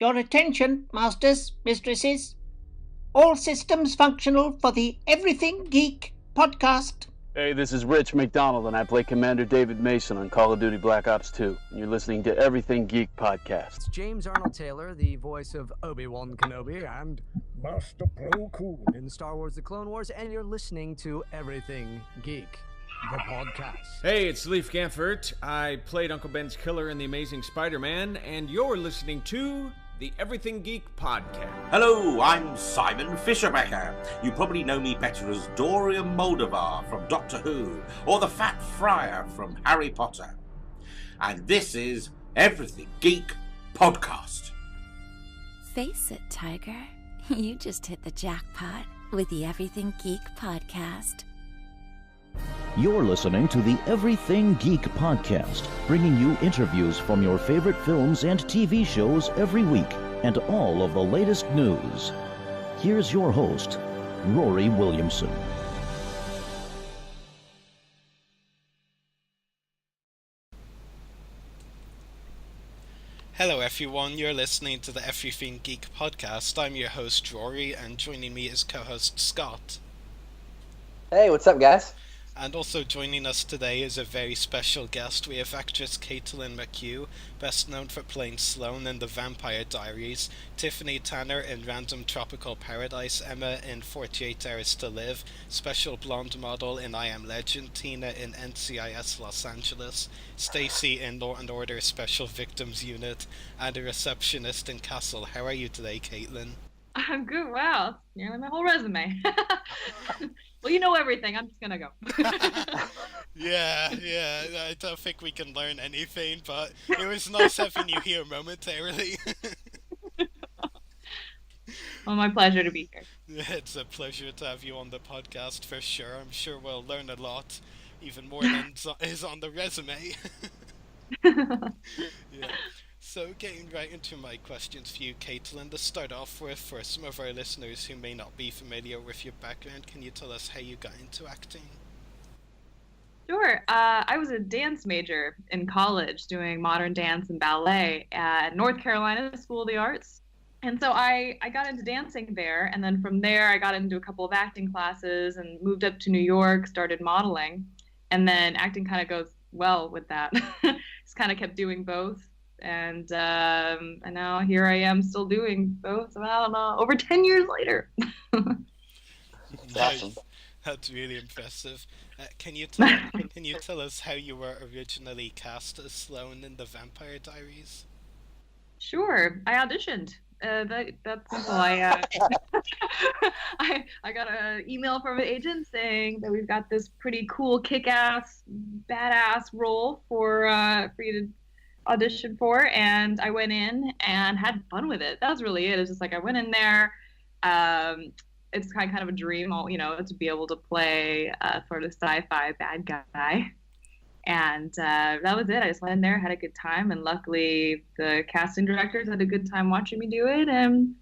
Your attention, masters, mistresses. All systems functional for the Everything Geek podcast. Hey, this is Rich McDonald, and I play Commander David Mason on Call of Duty Black Ops 2. And you're listening to Everything Geek podcast. It's James Arnold Taylor, the voice of Obi-Wan Kenobi and Master Plo Koon in Star Wars: The Clone Wars, and you're listening to Everything Geek, the podcast. Hey, it's Leif Gamfert. I played Uncle Ben's killer in The Amazing Spider-Man, and you're listening to the Everything Geek podcast. Hello, I'm Simon Fisherbecker. You probably know me better as Dorian Moldavar from Doctor Who, or the Fat Friar from Harry Potter. And this is Everything Geek podcast. Face it, Tiger. You just hit the jackpot with the Everything Geek podcast. You're listening to the Everything Geek podcast, bringing you interviews from your favorite films and TV shows every week, and all of the latest news. Here's your host, Rory Williamson. Hello everyone, you're listening to the Everything Geek podcast. I'm your host Rory, and joining me is co-host Scott. Hey, what's up, guys? And also joining us today is a very special guest. We have actress Caitlin McHugh, best known for playing Sloan in the Vampire Diaries, Tiffani Tanner in Random Tropical Paradise, Emma in 48 Hours to Live, special blonde model in I Am Legend, Tina in NCIS Los Angeles, Stacy in Law and Order Special Victims Unit, and a receptionist in Castle. How are you today, Caitlin? I'm good. Wow, nearly my whole resume. Well, you know everything. I'm just gonna go. Yeah, I don't think we can learn anything, but it was nice having you here momentarily. Well, my pleasure to be here. It's a pleasure to have you on the podcast for sure. I'm sure we'll learn a lot, even more than is on the resume. Yeah. So, getting right into my questions for you, Caitlin, to start off with, for some of our listeners who may not be familiar with your background, can you tell us how you got into acting? Sure. I was a dance major in college doing modern dance and ballet at North Carolina School of the Arts. And so I got into dancing there, and then from there I got into a couple of acting classes and moved up to New York, started modeling, and then acting kind of goes well with that. Just kind of kept doing both. And now here I am still doing both, I don't know, over 10 years later. Nice. That's really impressive. Can you tell us how you were originally cast as Sloane in the Vampire Diaries? Sure. I auditioned. That's simple. I got an email from an agent saying that we've got this pretty cool, kick-ass, badass role for you to audition for, and I went in and had fun with it. That was really it. It's just like I went in there. It's kind of a dream, to be able to play sort of sci-fi bad guy, and that was it. I just went in there, had a good time, and luckily the casting directors had a good time watching me do it, and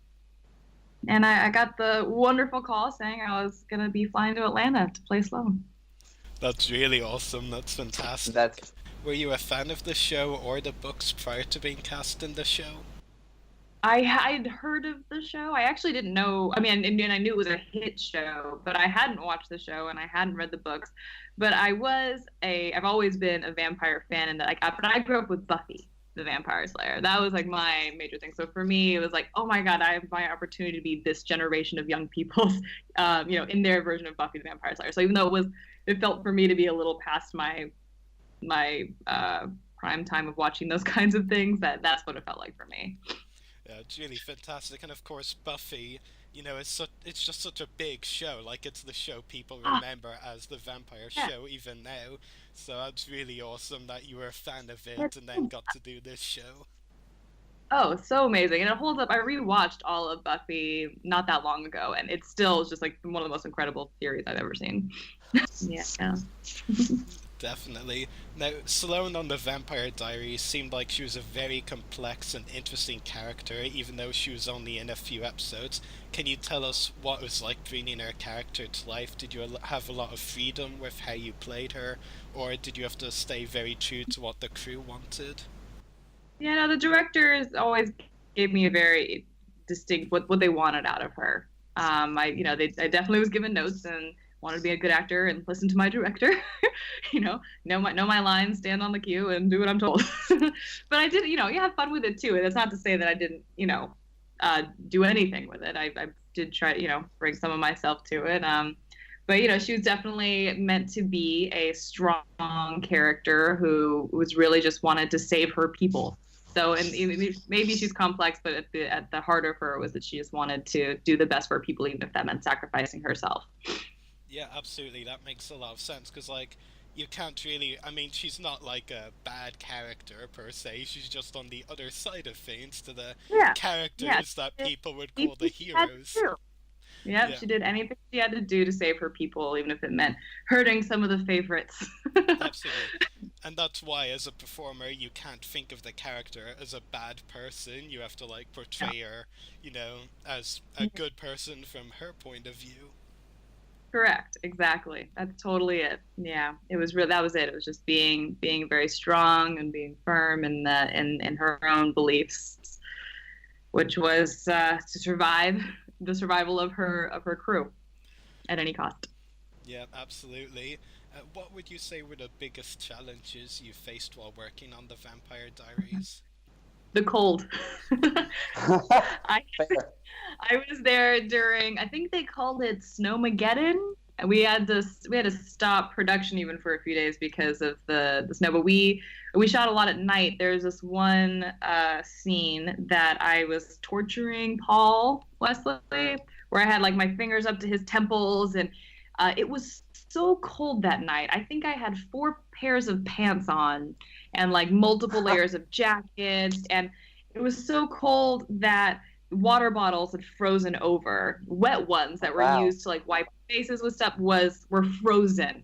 I got the wonderful call saying I was gonna be flying to Atlanta to play Sloan. That's really awesome. That's fantastic. Were you a fan of the show or the books prior to being cast in the show? I had heard of the show. I actually didn't know. I mean, and I knew it was a hit show, but I hadn't watched the show and I hadn't read the books. But I've always been a vampire fan, and but I grew up with Buffy, the Vampire Slayer. That was like my major thing. So for me, it was like, oh my God, I have my opportunity to be this generation of young people's, in their version of Buffy the Vampire Slayer. So even though it felt for me to be a little past my prime time of watching those kinds of things, that's what it felt like for me. Yeah, it's really fantastic. And of course Buffy, it's just such a big show. Like, it's the show people remember as the vampire show even now. So that's really awesome that you were a fan of it and then got to do this show. Oh, so amazing. And it holds up. I rewatched all of Buffy not that long ago, and it still is just like one of the most incredible series I've ever seen. Yeah. Definitely. Now, Sloane on the Vampire Diaries seemed like she was a very complex and interesting character, even though she was only in a few episodes. Can you tell us what it was like bringing her character to life? Did you have a lot of freedom with how you played her, or did you have to stay very true to what the crew wanted? Yeah, no, the directors always gave me a very distinct what they wanted out of her. I definitely was given notes and wanted to be a good actor and listen to my director. know my lines, stand on the cue, and do what I'm told. But I did, you have fun with it too. And that's not to say that I didn't, do anything with it. I did try to, bring some of myself to it. But she was definitely meant to be a strong character who was really just wanted to save her people. So, and maybe she's complex, but at the heart of her was that she just wanted to do the best for people, even if that meant sacrificing herself. Yeah, absolutely. That makes a lot of sense, because, like, you can't really... I mean, she's not, like, a bad character, per se. She's just on the other side of things to the characters that people would call the heroes. Yep, she did anything she had to do to save her people, even if it meant hurting some of the favorites. Absolutely. And that's why, as a performer, you can't think of the character as a bad person. You have to, like, portray her, as a good person from her point of view. Correct. Exactly. That's totally it. Yeah, it was real. That was it. It was just being very strong and being firm in her own beliefs, which was to survive the survival of her crew at any cost. Yeah, absolutely. What would you say were the biggest challenges you faced while working on the Vampire Diaries? The cold. I was there during, I think they called it Snowmageddon, and we had to stop production even for a few days because of the snow. But we shot a lot at night. There's this one scene that I was torturing Paul Wesley, where I had like my fingers up to his temples, and it was so cold that night. I think I had 4 pairs of pants on and like multiple layers of jackets, and it was so cold that water bottles had frozen over. Wet ones that were used to like wipe faces with stuff were frozen.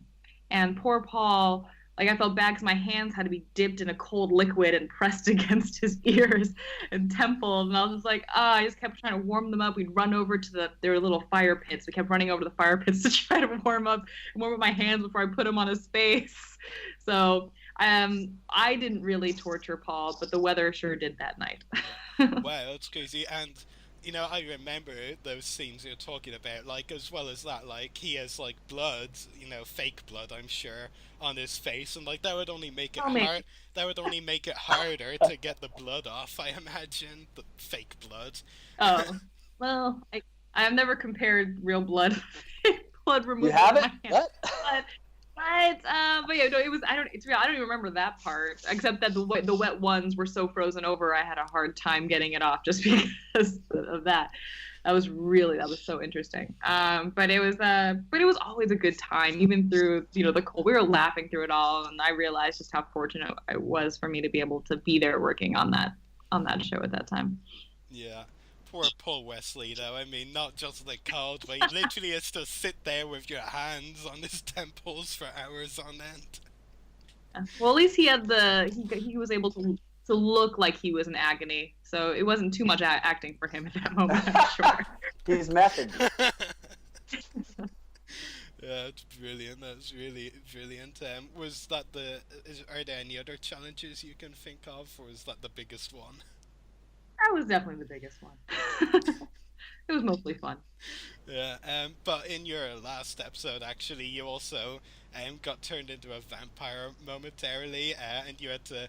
And poor Paul, like I felt bad because my hands had to be dipped in a cold liquid and pressed against his ears and temples. And I was just like, I just kept trying to warm them up. We'd run over to there were little fire pits. We kept running over to the fire pits to try to warm up my hands before I put them on his face. So I didn't really torture Paul, but the weather sure did that night. Wow, that's crazy. And I remember those scenes you're talking about, like, as well as that, like, he has, like, blood, fake blood, I'm sure, on his face, and, like, that would only make it harder to get the blood off, I imagine, the fake blood. Oh, well, I've never compared real blood removal. You haven't? What? But yeah, no, it was. I don't even remember that part, except that the wet ones were so frozen over. I had a hard time getting it off just because of that. That was so interesting. But it was always a good time, even through the cold. We were laughing through it all, and I realized just how fortunate it was for me to be able to be there working on that show at that time. Yeah. Poor Paul Wesley, though. I mean, not just the cold, but he literally has to sit there with your hands on his temples for hours on end. Well, at least he had he was able to look like he was in agony, so it wasn't too much acting for him at that moment, I'm sure. His method. Yeah, it's brilliant. That's really brilliant. Are there any other challenges you can think of, or is that the biggest one? That was definitely the biggest one. It was mostly fun. Yeah, but in your last episode, actually, you also got turned into a vampire momentarily, and you had to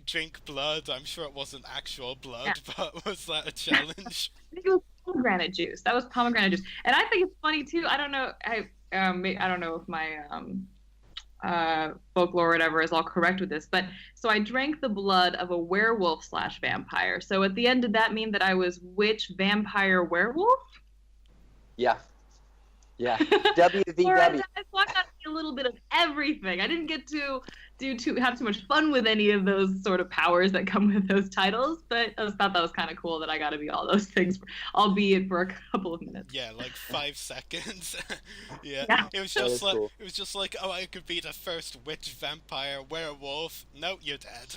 drink blood. I'm sure it wasn't actual blood, but was that a challenge? I think it was pomegranate juice. That was pomegranate juice, and I think it's funny too. I don't know. I don't know if my folklore or whatever is all correct with this, but so I drank the blood of a werewolf / vampire. So at the end, did that mean that I was witch, vampire, werewolf? Yeah. WVW. I got a little bit of everything. I didn't get to have too much fun with any of those sort of powers that come with those titles, but I just thought that was kind of cool that I got to be all those things, albeit for a couple of minutes. Yeah, like 5 seconds. Yeah. It was just like cool. It was just like, I could be the first witch, vampire, werewolf. No, you're dead.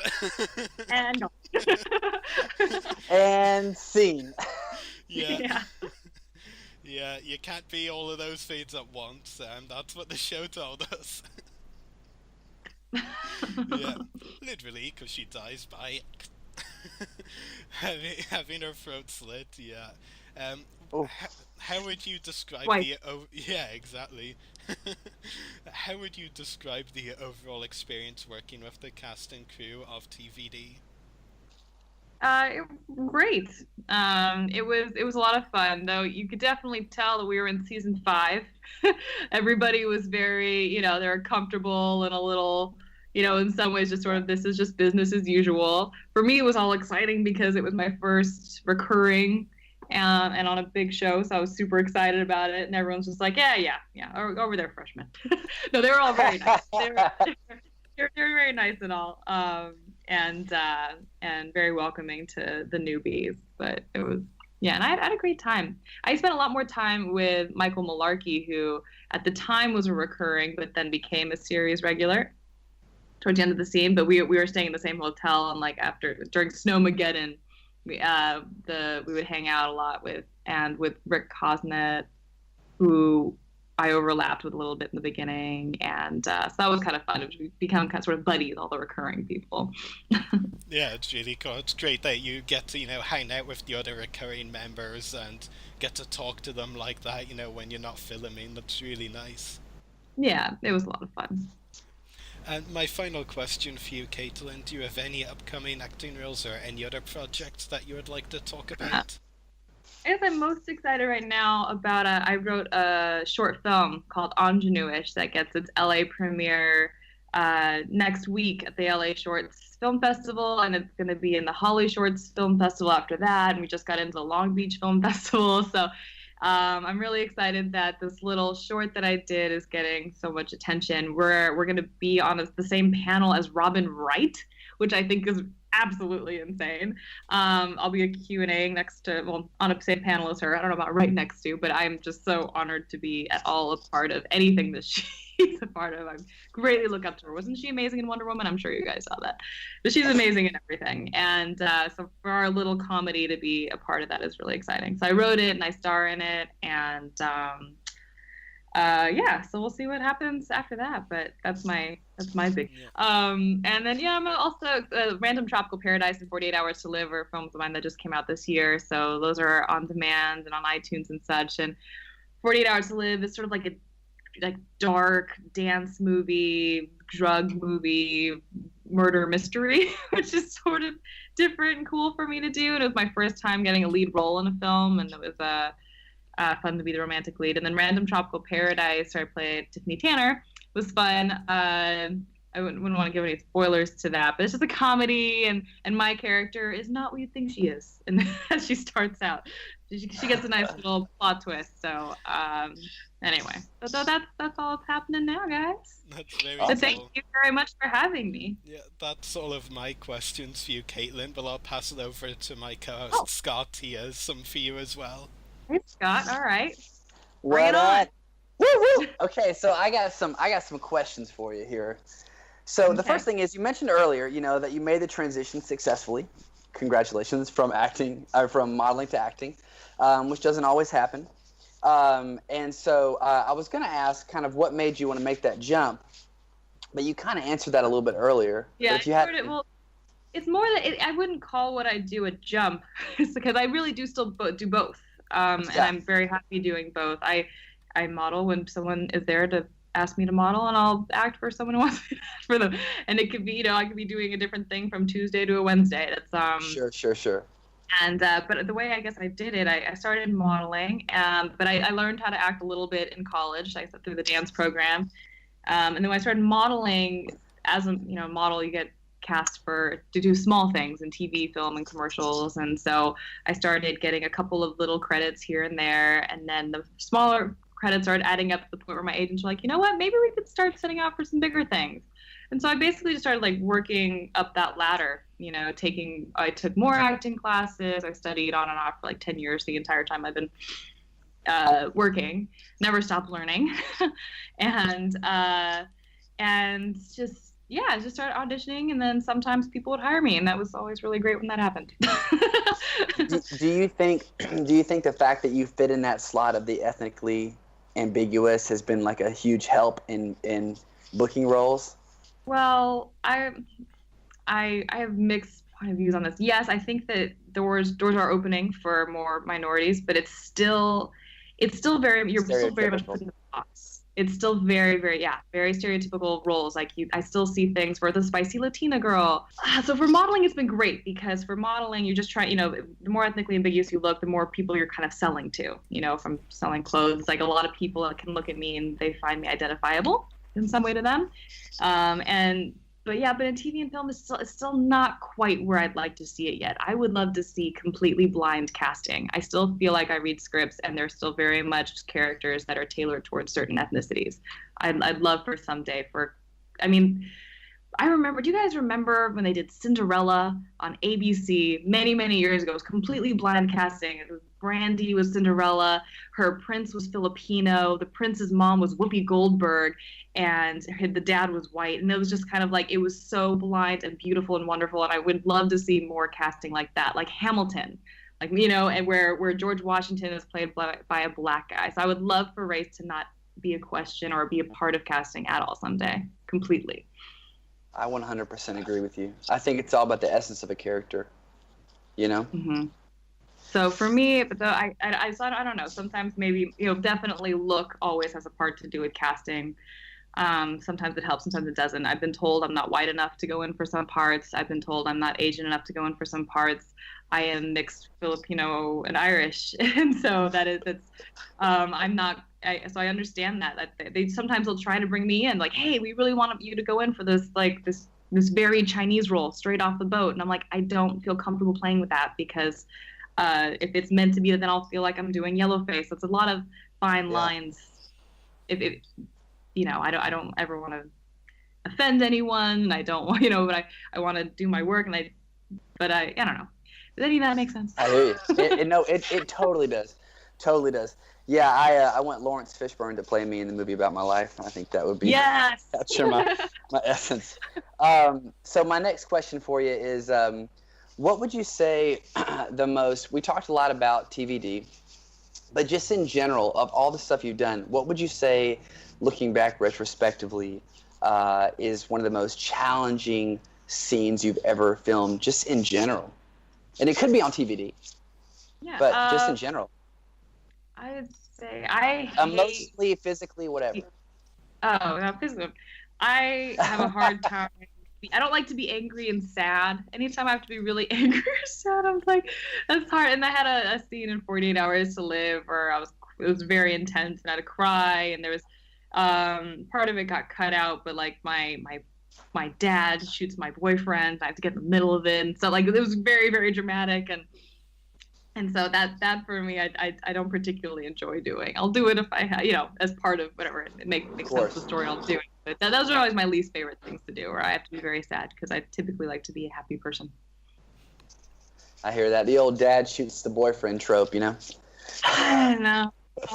And no. And scene. Yeah. Yeah, you can't be all of those things at once, and that's what the show told us. Yeah, literally, because she dies by Having her throat slit, yeah. Oh. How would you describe Twice. yeah, exactly. How would you describe the overall experience working with the cast and crew of TVD? Great. It was a lot of fun, though. You could definitely tell that we were in season 5. Everybody was very, they were comfortable and a little, in some ways just sort of this is just business as usual. For me, it was all exciting because it was my first recurring and on a big show, so I was super excited about it. And everyone's just like, yeah, over there, freshmen. No, they were all very nice. They're very nice and all. And very welcoming to the newbies. But it was, and I had a great time. I spent a lot more time with Michael Malarkey, who at the time was a recurring, but then became a series regular towards the end of the scene. But we were staying in the same hotel, and during Snowmageddon, we would hang out a lot with Rick Cosnett, who I overlapped with a little bit in the beginning, and so that was kind of fun. We become kind of sort of buddies, all the recurring people. Yeah, it's really cool. It's great that you get to, hang out with the other recurring members and get to talk to them like that, when you're not filming. That's really nice. Yeah, it was a lot of fun. And my final question for you, Caitlyn, do you have any upcoming acting roles or any other projects that you would like to talk about? I guess I'm most excited right now about I wrote a short film called Ingenue-ish that gets its LA premiere next week at the LA Shorts Film Festival, and it's going to be in the Holly Shorts Film Festival after that, and we just got into the Long Beach Film Festival, so I'm really excited that this little short that I did is getting so much attention. We're going to be on the same panel as Robin Wright, which I think is absolutely insane. I'll be a Q&A on a same panel as her. I don't know about right next to, but I'm just so honored to be at all a part of anything that she's a part of. I greatly look up to her. Wasn't she amazing in Wonder Woman? I'm sure you guys saw that. But she's amazing in everything. And so for our little comedy to be a part of that is really exciting. So I wrote it and I star in it, and so we'll see what happens after that, but that's my big. And then I'm also Random Tropical Paradise and 48 Hours to Live are films of mine that just came out this year, so those are on demand and on iTunes and such. And 48 Hours to Live is sort of like a dark dance movie, drug movie, murder mystery, which is sort of different and cool for me to do. And it was my first time getting a lead role in a film, and it was fun to be the romantic lead. And then Random Tropical Paradise, where I played Tiffani Tanner, was fun. I wouldn't want to give any spoilers to that, but it's just a comedy, and my character is not what you think she is. And as she starts out, she gets a nice little plot twist. So anyway, so that's all that's happening now, guys. That's very So cool. thank you very much for having me. Yeah, that's all of my questions for you, Caitlyn, but I'll pass it over to my co-host Scott. He has some for you as well. Hey, Scott. All right. What it on. up? Woo woo. Okay, so I got some questions for you here. So the first thing is, you mentioned earlier, that you made the transition successfully. Congratulations from modeling to acting, which doesn't always happen. And so I was going to ask kind of what made you want to make that jump, but you kind of answered that a little bit earlier. Yeah, if you had, it's more that I wouldn't call what I do a jump, because I really do still do both. And I'm very happy doing both. I model when someone is there to ask me to model, and I'll act for someone who wants me to act for them. And it could be, I could be doing a different thing from Tuesday to a Wednesday. That's Sure. And but the way I guess I did it, I started modeling, but I learned how to act a little bit in college. I through the dance program, and then when I started modeling, as a model, you get cast to do small things in TV, film, and commercials. And so I started getting a couple of little credits here and there, and then the smaller credits started adding up to the point where my agents were like, you know what, maybe we could start setting out for some bigger things. And so I basically just started working up that ladder, I took more acting classes. I studied on and off for 10 years, the entire time I've been working, never stopped learning. and just started auditioning, and then sometimes people would hire me, and that was always really great when that happened. do you think the fact that you fit in that slot of the ethnically ambiguous has been a huge help in booking roles? Well, I have mixed point of views on this. Yes, I think that doors are opening for more minorities, but it's still very, you're still very much put in the box. It's still very, very, very stereotypical roles. Like I still see things where the spicy Latina girl. So for modeling, it's been great, because for modeling, you're just trying, the more ethnically ambiguous you look, the more people you're kind of selling to, from selling clothes. Like a lot of people can look at me and they find me identifiable in some way to them. But in TV and film, it's still not quite where I'd like to see it yet. I would love to see completely blind casting. I still feel like I read scripts and they're still very much characters that are tailored towards certain ethnicities. I'd love for someday I remember, do you guys remember when they did Cinderella on ABC many, many years ago? It was completely blind casting. It was Brandy was Cinderella. Her prince was Filipino. The prince's mom was Whoopi Goldberg. And the dad was white. And it was just kind of like, it was so blind and beautiful and wonderful. And I would love to see more casting like that, like Hamilton. And where George Washington is played by a black guy. So I would love for race to not be a question or be a part of casting at all someday, completely. I 100% agree with you. I think it's all about the essence of a character, Mm-hmm. So for me, I don't know. Sometimes maybe, definitely look always has a part to do with casting. Sometimes it helps, sometimes it doesn't. I've been told I'm not white enough to go in for some parts. I've been told I'm not Asian enough to go in for some parts. I am mixed Filipino and Irish, and so I'm not. So I understand that they sometimes will try to bring me in, like, hey, we really want you to go in for this this very Chinese role straight off the boat, and I'm like, I don't feel comfortable playing with that, because if it's meant to be, then I'll feel like I'm doing yellowface. It's a lot of fine lines. I don't ever want to offend anyone. I don't want, but I want to do my work, and I don't know. Does any of that make sense? I hear you. It totally does. Totally does. Yeah, I want Lawrence Fishburne to play me in the movie about my life. I think that would be capture my essence. So my next question for you is, what would you say we talked a lot about TVD, but just in general, of all the stuff you've done, what would you say, looking back retrospectively, is one of the most challenging scenes you've ever filmed, just in general? And it could be on TVD, but just in general. I would say I hate... Emotionally, physically, whatever. Oh, no, physically. I have a hard time. I don't like to be angry and sad. Anytime I have to be really angry or sad, I'm like, that's hard. And I had a scene in 48 Hours to Live where it was very intense and I had to cry. And there was part of it got cut out, but like my dad shoots my boyfriend. I have to get in the middle of it. And so like it was very, very dramatic. And so that for me, I don't particularly enjoy doing. I'll do it if I, as part of whatever it makes sense to the story. I'll do it. But those are always my least favorite things to do, where I have to be very sad, because I typically like to be a happy person. I hear that. The old dad shoots the boyfriend trope, No.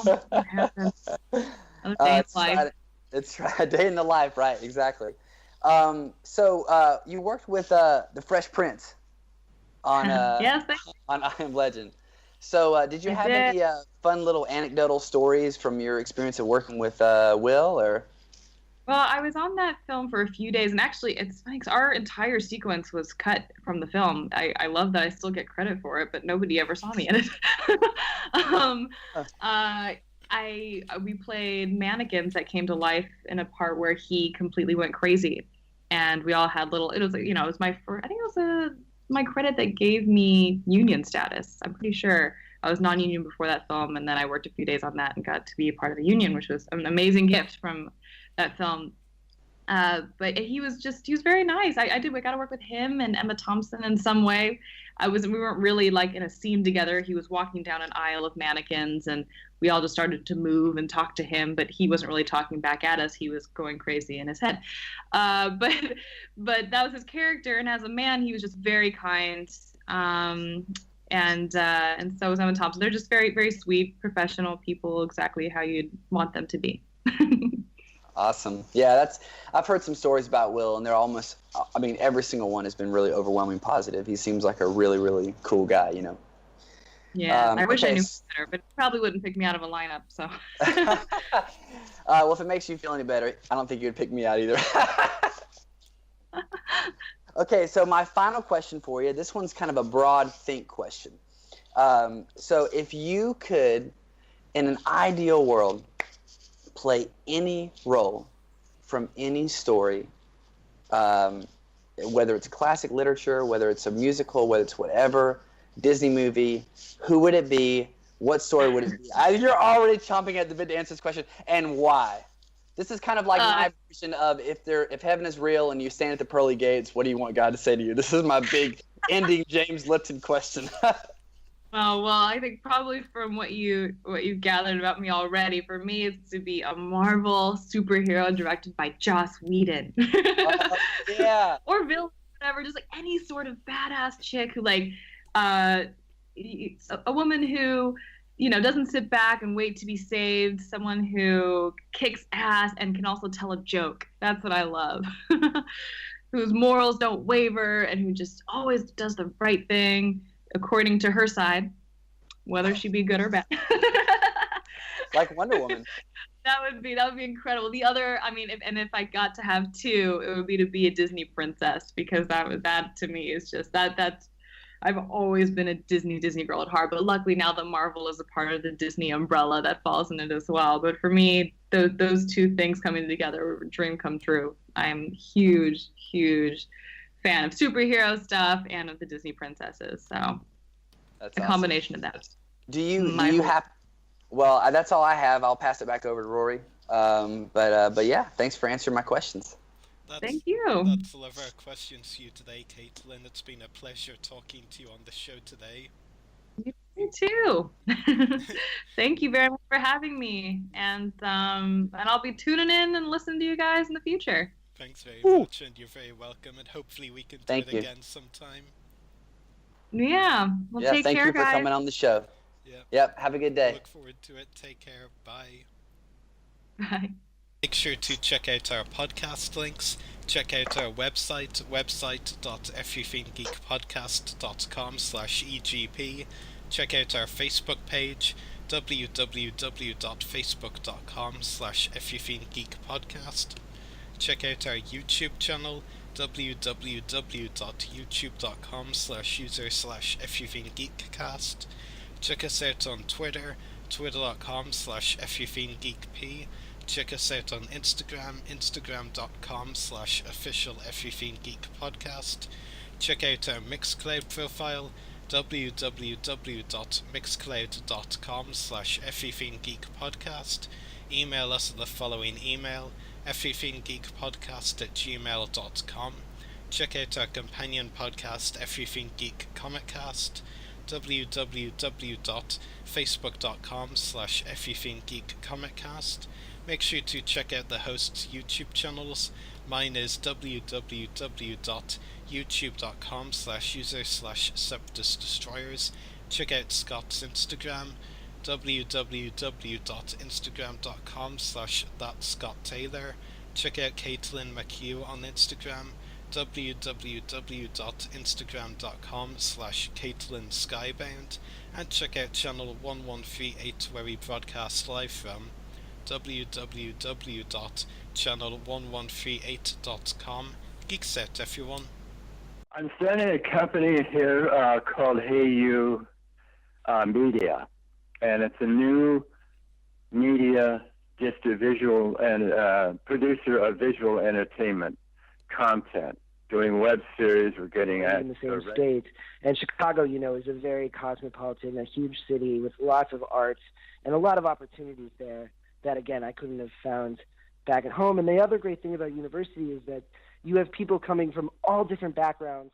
What happens? Another day in life. It's right. A day in the life, right? Exactly. So you worked with the Fresh Prince on yes, on I Am Legend. So did you have any fun little anecdotal stories from your experience of working with Will, or? Well, I was on that film for a few days, and actually, it's funny because our entire sequence was cut from the film. I love that I still get credit for it, but nobody ever saw me in it. We played mannequins that came to life in a part where he completely went crazy, and we all had little. It was my first. I think it was my credit that gave me union status. I'm pretty sure I was non-union before that film, and then I worked a few days on that and got to be a part of a union, which was an amazing gift from that film. But he was very nice. I got to work with him and Emma Thompson in some way. We weren't really like in a scene together. He was walking down an aisle of mannequins and we all just started to move and talk to him, but he wasn't really talking back at us. He was going crazy in his head. But that was his character. And as a man, he was just very kind. And so was Emma Thompson. They're just very, very sweet, professional people, exactly how you'd want them to be. Awesome. Yeah, I've heard some stories about Will, and they're almost, every single one has been really overwhelming positive. He seems like a really, really cool guy, Yeah, I wish I knew better, but probably wouldn't pick me out of a lineup, so. Well, if it makes you feel any better, I don't think you'd pick me out either. Okay, so my final question for you, this one's kind of a broad think question. So if you could, in an ideal world, play any role from any story, whether it's classic literature, whether it's a musical, whether it's whatever, Disney movie, who would it be? What story would it be? You're already chomping at the bit to answer this question, and why? This is kind of like my version of if heaven is real and you stand at the pearly gates, what do you want God to say to you? This is my big ending James Lipton question. Well, I think probably from what you gathered about me already, for me it's to be a Marvel superhero directed by Joss Whedon. Yeah. Or villain, whatever, just like any sort of badass chick who a woman who, doesn't sit back and wait to be saved, someone who kicks ass and can also tell a joke. That's what I love. Whose morals don't waver and who just always does the right thing according to her side, whether she be good or bad. Like Wonder Woman. That would be incredible. The other, if I got to have two, it would be to be a Disney princess, because that to me is just that's I've always been a Disney girl at heart, but luckily now that Marvel is a part of the Disney umbrella, that falls in it as well. But for me, those two things coming together were a dream come true. I'm huge fan of superhero stuff and of the Disney princesses. So that's a combination of that. Do you have? Well, that's all I have. I'll pass it back over to Rory. But yeah, thanks for answering my questions. Thank you. That's all of our questions for you today, Caitlin. It's been a pleasure talking to you on the show today. You too. Thank you very much for having me, and I'll be tuning in and listening to you guys in the future. Thanks very much, and you're very welcome, and hopefully we can do it again sometime. Yeah. Well, take care, guys. Thank you for coming on the show. Yep. Have a good day. Look forward to it. Take care. Bye. Bye. Make sure to check out our podcast links. Check out our website, website.everythinggeekpodcast.com/EGP. Check out our Facebook page, www.facebook.com/everythinggeekpodcast. Check out our YouTube channel, www.youtube.com/user/everythinggeekcast. Check us out on Twitter, twitter.com/everythinggeekp. Check us out on Instagram, instagram.com/official-everythinggeekpodcast. Check out our Mixcloud profile, www.mixcloud.com/everythinggeekpodcast. Email us at the following email, everythinggeekpodcast@gmail.com. Check out our companion podcast, Everything Geek Comiccast, www.facebook.com/everythinggeekcomiccast. Make sure to check out the hosts' YouTube channels. Mine is www.youtube.com/user/Septus Destroyers. Check out Scott's Instagram, www.instagram.com/thatscotttaylor. Check out Caitlin McHugh on Instagram, www.instagram.com/CaitlinSkybound, and check out channel 1138 where we broadcast live from, www.channel1138.com. Geek set, everyone. I'm starting a company here called Hey You Media, and it's a new media, just a visual and producer of visual entertainment content, doing web series. We're getting at in the same state, and Chicago, is a very cosmopolitan, a huge city with lots of arts and a lot of opportunities there that, again, I couldn't have found back at home. And the other great thing about university is that you have people coming from all different backgrounds